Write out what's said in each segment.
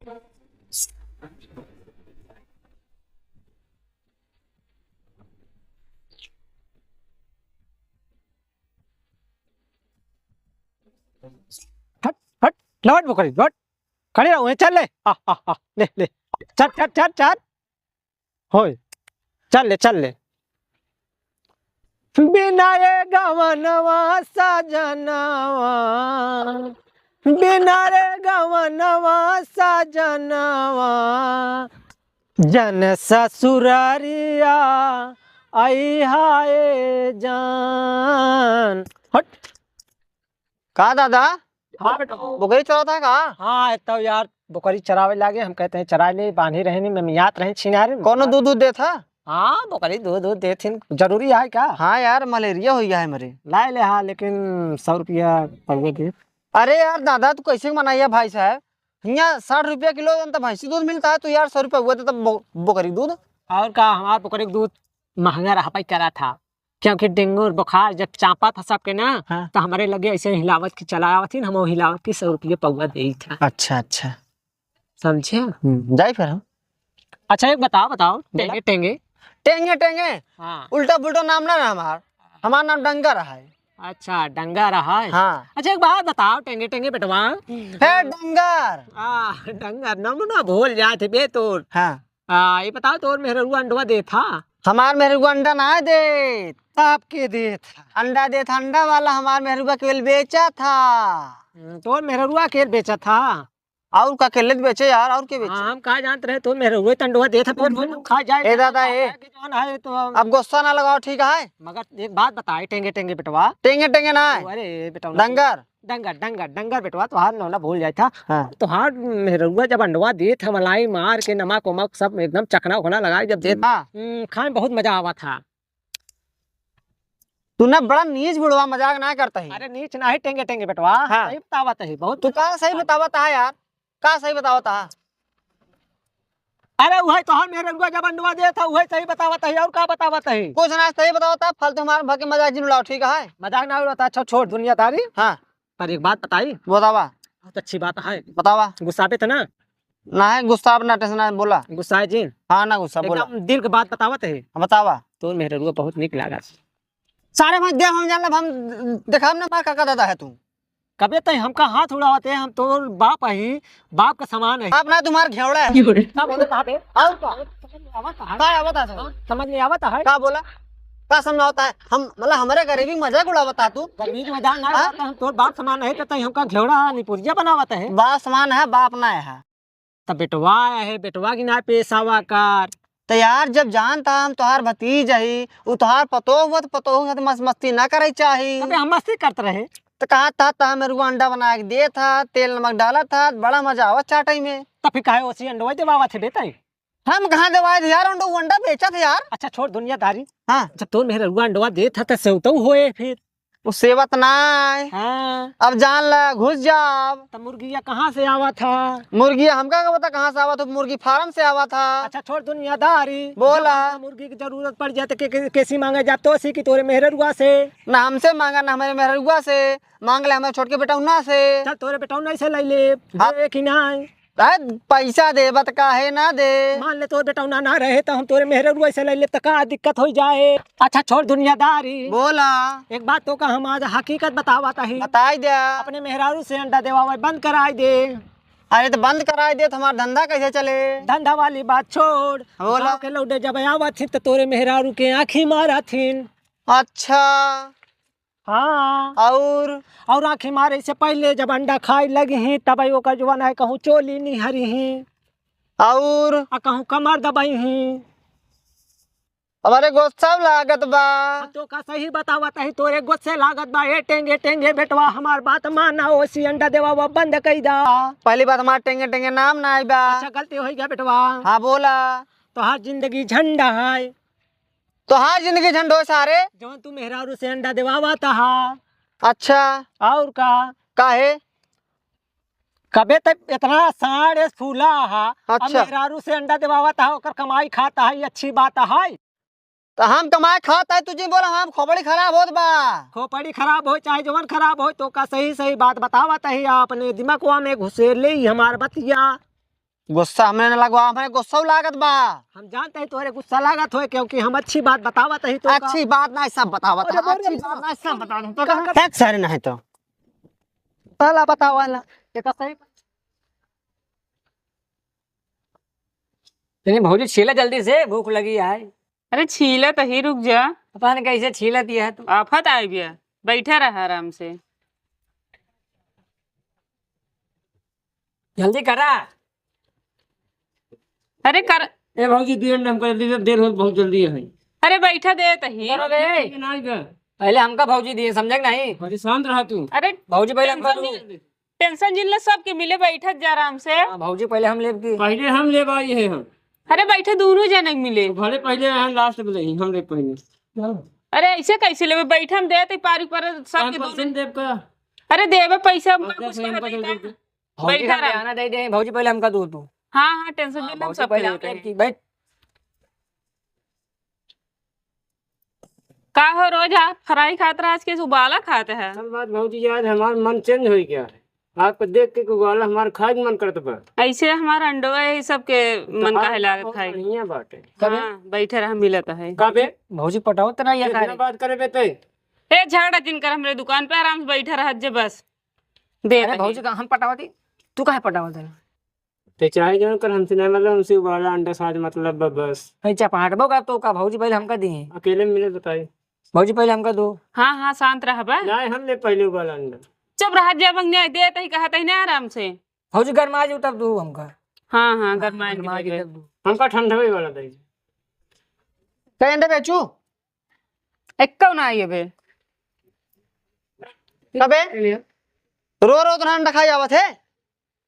हट हट लौट बकरी लौट खड़े रहो चल ले ले ले चल चल चल चल होय चल ले बिना रे गवनवा सजनवा बिना रे गवनवा सजनवा जन ससुरारिया आई हाय जान हट कहा दादा हाँ बेटा बकरी चराता है कहा? हाँ तो यार बकरी चरावे लागे हम कहते हैं चराए नहीं बांधे रहे नहीं ममियात रहे छिनारे कौनो दूध दूध देता? हाँ बकरी दूध देथिन जरूरी है क्या हाँ यार मलेरिया हो गया है मेरे। लाए ले हाँ लेकिन 100 रुपया पड़वे दे अरे यार दादा तू कैसे मनाइया भाई साहब, यहाँ 60 रुपया किलो तो भैंसी दूध मिलता है, तो यार 100 रुपया हुआ तो बकरी दूध। और का हमारा बकरी का दूध महंगा रहा पाई करा था क्योंकि डेंगू और बुखार जब चापा था सबके ना हाँ। तो हमारे लगे ऐसे हिलावत की चलावत थी हम वो हिलावत की 100 रुपये पौवा दे था। अच्छा अच्छा समझे जाए फिर हम। अच्छा एक बताओ टेंगे टेंगे टेंगे टेंगे हाँ उल्टा पुल्टा नाम ना हमारा नाम डंगा रहा है। अच्छा डंगा रहा है हाँ अच्छा एक बात बताओ टेंगे टेंगे बेटवा है डंगर। डंगा नमूना भूल जाए थे बे तोर हाँ ये बताओ तोर मेहरुआ अंडवा दे था हमार मेहरुआ अंडा ना दे आपके दे था अंडा दे था अंडा वाला हमार मेहरुआ केवल बेचा था। तोर मेहरुआ के बेचा था और का केले बेचे यार और के बेचे? हम कहा जानते रहे तो मेहरुआ तंडवा दे था फिर खा जाए ए दादा ए जौन है तो अब गुस्सा ना लगाओ ठीक है, मगर एक बात बताए टेंगे टेंगे बेटवा टेंगे टेंगे ना अरे बेटा डंगर डंगर डंगर डंगर बेटवा तुहार नौना भूल जाए था हाँ। तुहार मेहरुआ जब अंडवा दे था मलाई मार के नमक वमक सब एकदम चखना उखना लगाए जब दे हाँ। खाने में बहुत मजा आवा था। तू ना बड़ा नीच बुढ़वा मजाक ना करता है। अरे नीच ना ही टेंगे टेंगे बेटवा हाँ। सही बतावत है बहुत तू का सही बतावता है यार, का सही बतावता है? अरे वही तो मेहरुआ जब अंडवा दे था वही सही बतावत है और का बतावत है कुछ ना सही बतावता फल तुम्हारे भके मजाक जिन उड़ाओ ठीक है। मजाक ना उड़ाता अच्छा छोड़ दुनियादारी। हाँ पर एक बात बताई बतावा बहुत अच्छी बात है बतावा। गुस्सा पे था ना ना है गुस्सा ना टेंशन ना बोला गुस्सा है जी हाँ ना गुस्सा बोला एकदम दिल की बात बतावत है बतावा। तो मेहरुआ बहुत निक लगा सारे भाई देव हम जान हम देखा ना मार काका दादा है तू कबे तक हमका हाथ उड़ावते हैं हम तो बाप ही बाप का समान है आप ना तुम्हारे घेवड़ा है क्या बोले कहाँ पे और का आवता है समझ नहीं आवता है का बोला का समझाता है हम मतलब हमारे गरीबी मजाक उड़ावता तू गर्मी के मैदान ना आता हम तो बाप समान है तो हमका घेवड़ा निपुरिया बनावता है बाप समान है बाप ना है। तब बेटवा है बेटवा की ना पेशावा कार तो यार जब जानता हम तुहार भतीज ही उ तुहार पतो हुआ तो पतो हुआ तो मस्ती ना करे चाही अबे हम मस्ती करते रहे तो कहा था मेरे को अंडा बना के दे था तेल नमक डाला था बड़ा मजा आवा चाटाई में। तब फिर काहे ओसी अंडवा देवावा थे बेटा हम कहाँ दवाए थे यार अंडा बेचा था यार। अच्छा छोड़ दुनियादारी हाँ जब तो मेरे रुआ अंडवा दे था तो सेवतो होए फिर वो सेवत ना हाँ अब जान ला घुस जाओ। तब मुर्गिया कहाँ से आवा था मुर्गी हमका का पता कहाँ से आवा था, मुर्गी फार्म से आवा था। अच्छा छोड़ दुनियादारी बोला मुर्गी की जरूरत पड़ जाए तो कैसी मांगे जा तो की तोरे मेहर रुआ से ना हमसे मांगा ना हमारे मेहरुआ से मांग ले हमारे छोट के बेटा उन्ना से चल तोरे बेटा नहीं से ले ले दे कि ना पैसा दे बत का है ना दे मान ले तोरे बेटा ना रहे तो हम तोरे मेहर रुआ से ले ले तो का दिक्कत हो जाए। अच्छा छोड़ दुनियादारी बोला एक बात तो का हम आज हकीकत बतावाता ही बताई दे अपने मेहरारू से अंडा देवा बंद कराई दे। अरे तो बंद कराई दे तो हमारा धंधा कैसे चले? धंधा वाली बात छोड़ बोला गाँव के लौटे जब आवत थी तो तोरे मेहरारू के आँखी मारा थी। अच्छा हाँ और आँखी मारे से पहले जब अंडा खाए लगी ही तब ओकर जवान है कहूँ चोली निहरी ही और कहूँ कमर दबाई ही हमारे गोश्त सब लागत बा तो का सही बतावत है तोरे गुस्से लागत बा ए टेंगे टेंगे बेटवा हमार बात माना ओसी अंडा देवा वो बंद कई दा। पहली बात हमारे टेंगे टेंगे नाम ना आई बा। अच्छा गलती हो गया बेटवा। हाँ बोला तो हर जिंदगी झंडा है तो हाँ जिंदगी झंडो सारे जो तू मेहरारू से अंडा देवावा था। अच्छा और का काहे कबे तक इतना साढ़े फूला है अच्छा। मेहरारू से अंडा देवावा था ओकर कमाई खाता है अच्छी बात है तो हम कमाए खाता है तुझे बोला हम खोपड़ी खराब होत बा खोपड़ी खराब हो चाहे जवन खराब हो तो का सही सही बात बतावत है अपने दिमागवा में घुसेर ले हमार बतिया। गुस्सा हमने न लगवा, हमें गुस्सा लागत बा। हम जानते हैं तुम्हारे गुस्सा लागत हो, क्योंकि हम अच्छी बात बतावत है तो अच्छी बात ना सब बतावत अरे है, बोल अच्छी रे, बात ना सब बता तो कहाँ- टैक्स है नहीं तो साला बताओ वाला ये तो सही। नहीं भौजी छीला जल्दी से, भूख लगी है। अरे छीला तो ही, रुक जा। पता नहीं कैसे छीला दिया है तू। आफत आ गया, बैठा रहा आराम से। जल्दी करा। अरे कर, ए भौजी देर हमको जल्दी से, देर हो बहुत जल्दी है। अरे बैठा दे तही। करो बे। नहीं बे पहले हमका भौजी दिए, समझ नहीं। भौजी शांत रहा तू। अरे भौजी पहले हमका टेंशन दो। टेंशन जिनले सबके मिले, बैठा जा आराम से। हाँ, भौजी पहले हम लेब की। पहले हम ले आए हैं हम। अरे बैठे दोनों जनक मिले। भले पहले हम लास्ट में ले हम ले पहले। अरे ऐसे कैसे लेवे, बैठा हम दे पारी पर सबके पैसे दोनों। देव का अरे देवे पैसा हमका पैसा कुछ हमका कहत दे नहीं दे। था। भौजी बैठा का रहा। बयाना दे दे, भौजी पहले हमका दो तू। हाँ हाँ, टेंशन जिनले हम भौजी सब पहले हम लेते लेब हैं। की, बैठ। का हो, रोज आप फ्राई खाते रहा, आज के उबाला खाते हैं। सब बात भौजी आज हमारा मन चेंज हो गया है। आपको देख के वाला हमारा खाए के मन करता बा। ऐसे हमारा अंडवा है सबके मन का लागत खाए। बढ़िया बात है। हाँ, बैठे रहा मिलता है। काबे भौजी पटाओ तो नहीं इतना है। बात करे बेटे। ए झगड़ा जिनकर हमरे दुकान पे आराम से बैठा रहा जे बस दे अरे भौजी का हम पटावती, तू काहे पटावत है? ते चाहे जो कर हमसे नहीं मतलब हमसे वाला अंडा साज मतलब बस पैसा पहाड़बो का तो का भौजी पहले हमका दिए। अकेले मिले बताइए। भौजी पहले हमका दो। हाँ हाँ, शांत रह बा। नहीं हम ले पहले वाला अंडा। चुप रहा, जब अन्याय दे तही कहत है ना आराम से। भौजी गरमा जाओ तब दो हमका। हाँ हाँ, गरमाए गरमा के के देवे। तब दो। हमका ठंडा वाला दे। कहीं अंडे बेचू एक्का ना आइए बे। कबे रो रो तो ना अंडा खाई आवत है,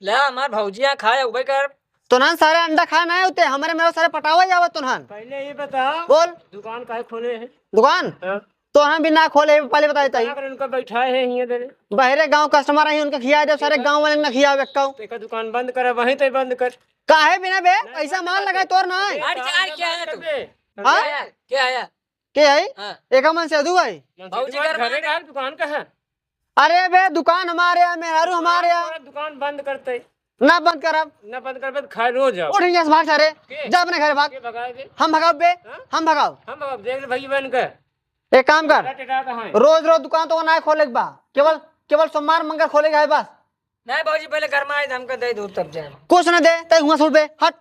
ले हमार भौजिया खाए उबे कर। तो ना सारे अंडा खा ना होते हमारे मेरे सारे पटावा ही आवत तो ना। पहले ये बता बोल दुकान काहे खोले हैं? दुकान हाँ? तो हम भी ना खोले, पहले बता देता ही। अगर उनका बैठाए है यहाँ दे बहरे गांव कस्टमर आई उनके खिया दे, सारे गांव वाले ने खिया बेकाऊ। देखा दुकान बंद करे वहीं तो बंद कर। काहे बिना बे पैसा मान लगाए तोर ना है। क्या है तू? हाँ? क्या आया? के है हाँ। एक मन से अधू है। भौजी घर घरे का दुकान का है। अरे बे दुकान हमारे यहाँ, मेहरू हमारे यहाँ। दुकान बंद करते ना बंद करब, न बंद कर खाए रोज जाओ उठ यहाँ से भाग सारे, जा अपने घर भाग। के भगाए दे। हम भगाओ बे, हम भगाओ। हम अब देख ले भाई बन कर एक काम कर, टेटा कहाँ है? रोज रोज दुकान तो ना खोले बा, केवल केवल सोमवार मंगल खोलेगा है बस। नहीं भौजी पहले गरमा आए हमका दे दो तब जाए। कुछ न दे तय हुआ सुन बे, हट।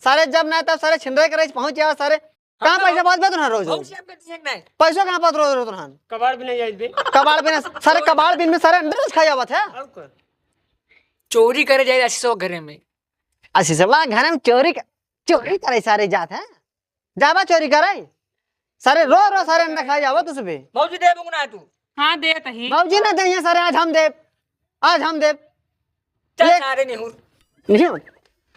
सारे जब ना तब सारे छिंदरे करे पहुंच जाओ सारे। कहाँ पैसा बहुत बे तुना रोज रोज? भौजी हमका दिए नहीं। पैसा कहाँ पात रोज रोज तुना? कबाड़ भी नहीं जाए बे। कबाड़ बिना सारे कबाड़ बिन में सारे अंडे रोज खाई आवत है। अब कर चोरी करे जाए 80 घरे में। अच्छी सब घर में चोरी करे सारे जात है, जाबा चोरी करे सारे रो रो सारे अंडा खाई जावत उसपे। भौजी दे बुगना तू। हाँ दे तही। बाबूजी ना दे सारे, आज हम देव, आज हम देव। चल ले। सारे निहुर। निहुर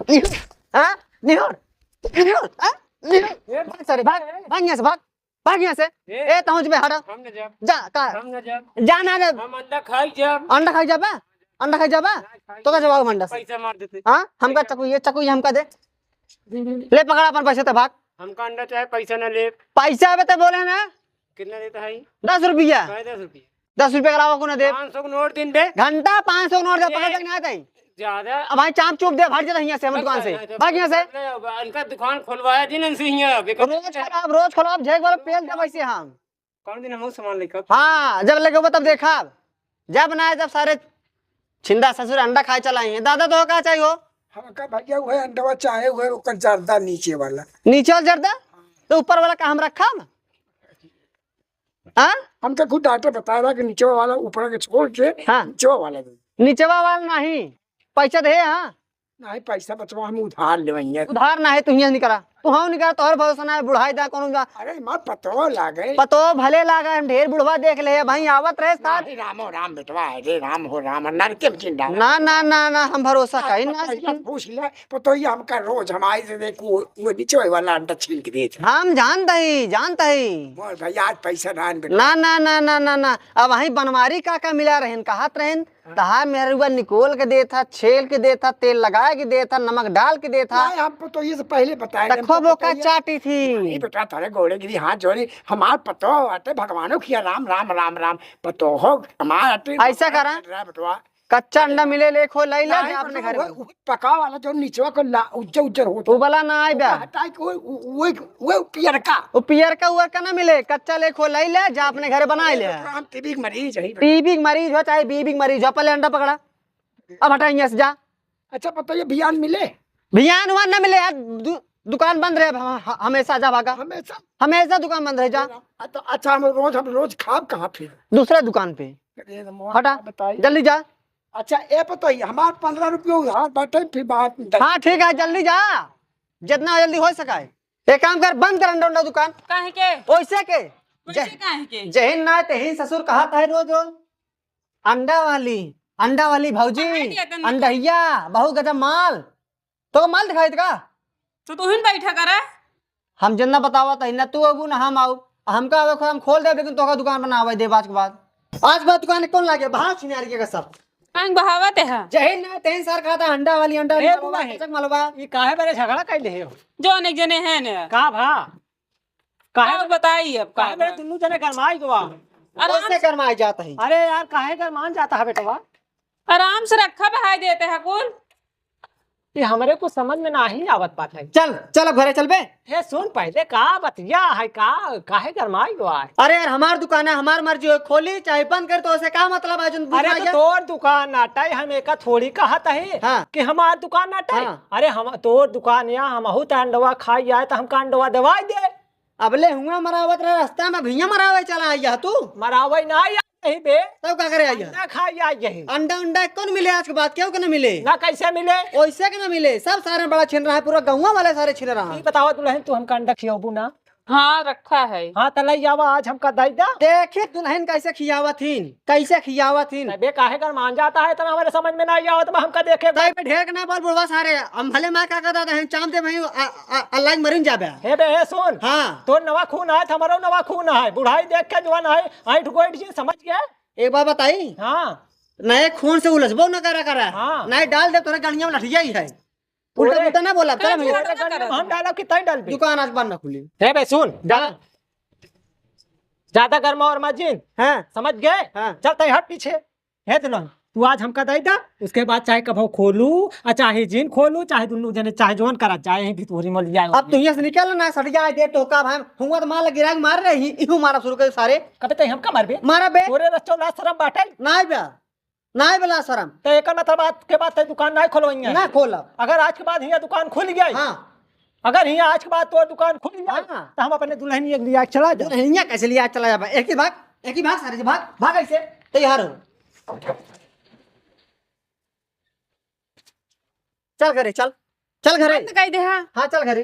निहुर हाँ निहुर निहुर हाँ निहुर। भाग सारे भाग, भाग यहाँ से भाग, भाग यहाँ से। ए तहुज बे हटा, हम न जा जा का हम न जा जाना दे। हम अंडा खाई जब अंडा खाई जाबा, अंडा खाई जाबा तो का जवाब मंडा से। पैसा मार देते। हाँ हमका चकू ये हमका दे, ले पकड़ा अपन पैसे तो भाग। हमका अंडा चाहे पैसा न ले। पैसा आवे तो बोले ना कितना देता है? 10 रुपया, 10 रुपये 10 रुपये के अलावा को ना दे। 500 का नोट दिन बे। घंटा 500 नोट दे, पकड़ तक नहीं आता ही। ज्यादा अब भाई चाप चुप दे, भाग जा यहाँ से, हम दुकान से भाग यहाँ से। उनका दुकान खुलवाया दिन से यहाँ रोज खोलो आप झेक वाला पेल दे वैसे हम। कौन दिन हम सामान लेकर हाँ जब लगे हुआ तब देखा, जब ना जब सारे छिंदा ससुर अंडा खाए चलाएंगे। दादा तो का चाहिए हो? हमका भैया हुए अंडवा चाहे हुए ओकर जर्दा नीचे वाला। नीचे वाला जर्दा तो ऊपर वाला का हम रखा हम? हाँ हम तो खुद डॉक्टर बता रहा कि नीचे वाला ऊपर के छोड़ के हाँ नीचे वाला दे। नीचवा वाला नहीं, पैसा दे। हाँ नहीं पैसा बचवा हम उधार ले। उधार ना है तू यहाँ निकला, तू हाँ निकला तोहर भरोसा ना है, बुढ़ाई दा कौन का अरे माँ पतो लागे। पतो भले लागा, हम ढेर बुढ़वा देख ले भाई आवत रहे साथ। नहीं राम हो राम बेटवा है रे, राम हो राम नरके में चिंडा। ना ना ना ना हम भरोसा कहीं ना। पूछ ले पतो ये हमका रोज हमारे से देखो वो नीचे वाला अंडा छील के देते। हम जानता ही बोल भैया आज पैसा दान बेटा। ना ना ना ना ना ना। अब वही बनवारी का मिला रहन, कहत रहन तहा मेरे हुआ निकोल के दे था, छेल के दे था, तेल लगा के दे था, नमक डाल के दे था। नहीं हमको तो ये से पहले बताया। तखो बोका चाटी थी। नहीं बेटा तारे घोड़े गिरी हाथ जोड़ी हमार पतो आते भगवानों किया राम राम राम राम पतो हो हमार आते। ऐसा करा? बेटवा कच्चा अंडा मिले ले खो लाई ले नहीं, अपने पर घर वो पका वाला जो नीचवा को उज्जर उज्जर होता वो वाला ना आए बे हटाई के वो पियर का वो पियर का उवर का ना मिले कच्चा ले खो लाई ले जा अपने घर बनाए ले हम टीबी के मरीज है टीबी मरीज हो चाहे बीबी मरीज हो पहले अंडा पकड़ा अब हटा यहाँ से जा अच्छा पता ये बियान मिले भियान हुआ ना मिले यार दुकान बंद रहे हमेशा जा भागा हमेशा हमेशा दुकान बंद रहे जा तो अच्छा हम रोज खाब कहाँ फिर दूसरे दुकान पे हटा बताइए जल्दी जा अच्छा ये पता है हमारे 15 रुपये उधार बैठे फिर बात हाँ ठीक है जल्दी जा जितना जल्दी हो सका एक काम कर बंद कर अंडा दुकान काहे के वैसे के वैसे काहे के जहिन ना तहिन ससुर कहा है रोज रोज अंडा वाली भौजी कहाँ दिया तन्ने? अंडहिया बहु गजब माल तो माल दिखाई का तो तू ही बैठा करे हम जितना बतावा तही ना तू अबू ना हम आऊ हमका हम खोल दे लेकिन तोका दुकान बनावे दे आज के बाद दुकान कौन लागे बाहर छिनारी के सब काहे बहावत है जहिन ना तहिन सर कहा था अंडा वाली अंडा ए बुआ है। मलबा ये काहे मेरे झगड़ा कैले हो जो अनेक जने हैं ने का भा काहे और बताइए अब काहे मेरे दुन्नू जने गरमाई गवा कैसे करवाए जाता है अरे यार काहे गरमान जाता है बेटवा आराम से रखा बहाई देते हैं कुल ये हमरे को समझ में नहीं आवत बात है चल चल अब घरे चल बे हे सुन पहले का बतिया है का काहे गरमाई गवा है अरे यार हमार दुकान है हमार मर्जी हो खोली चाहे बंद कर तो उसे क्या मतलब है अरे तो तोर दुकान नाटा है हम एक थोड़ी कहत है हाँ। कि हमार दुकान नाटा है हाँ। अरे हम तोर दुकान या हम तो अंडवा खाई आए तो हमका अंडवा दवाई दे अबले हुआ मरावत रहे रास्ता में भैया मरावे चला आइया तू मरावई ना आई यही बे तब क्या करे आइया ना खाई आई यही अंडा अंडा कौन मिले आज के बाद क्यों के ना मिले ना कैसे मिले वैसे के ना मिले सब सारे बड़ा छिन रहा है पूरा गाँव वाले सारे छिन रहा ई है बताओ दुल्हन तू हमका अंडा खियाबू ना हाँ रखा है हाँ तो लई जावा आज हमका दई दा देखे दुल्हन कैसे खियावा थीन बे काहे गरमान जाता है तो हमारे समझ में नहीं आवत बा हमका देखे ताई पे ढेर के ना बोल बुढ़वा सारे हम भले मैं क्या कहता था चाम दे वही अल्लाह मरीन जाबे हे बे हे सुन हाँ तोर नवा खून है हमारो नवा खून है बुढ़ाई देख के जवान है आइठ गोइठ जी समझ गया एक बात बताई हाँ नए खून से उलझबो न करा हाँ। नए डाल दे तोरे गणिया में लठिया ही है उल्टा पूरे- पुल्टा ना बोला चल कहाँ भैया छोड़- हम डालो कि तई डाल बे दुकान आज बंद न खुली हे बे सुन ज्यादा गर्मा और मजीन हाँ समझ गए हाँ। चल तई हट पीछे हे दुल्हन तू आज हमका दई दा उसके बाद चाहे कभो खोलू और चाहे जीन खोलू चाहे दुन्नू जने चाहे जोन करा चाहे ही भितोरी मल जाए अब तू यहाँ से निकल ना सटिया दे टोका भाई हुआ तो माल गिराक मार रहे ही इहू मारा शुरू कर सारे कबे तई हमका मारबे मारा बे तोरे रस्तो ला शरम बाटे नाई बेला शरम तो एक मतलब आज के बाद तई दुकान नहीं खोलवइया ना खोला अगर आज के बाद हिया दुकान खुल गई हाँ अगर हिया आज के बाद तो दुकान खुल गई हाँ। तो हम अपने दुल्हन एक लिया चला जा यहाँ कैसे लिया चला जा एक ही भाग सारे भाग ऐसे तैयार हो चल घरे चल घरे कह दे हाँ हाँ चल घरे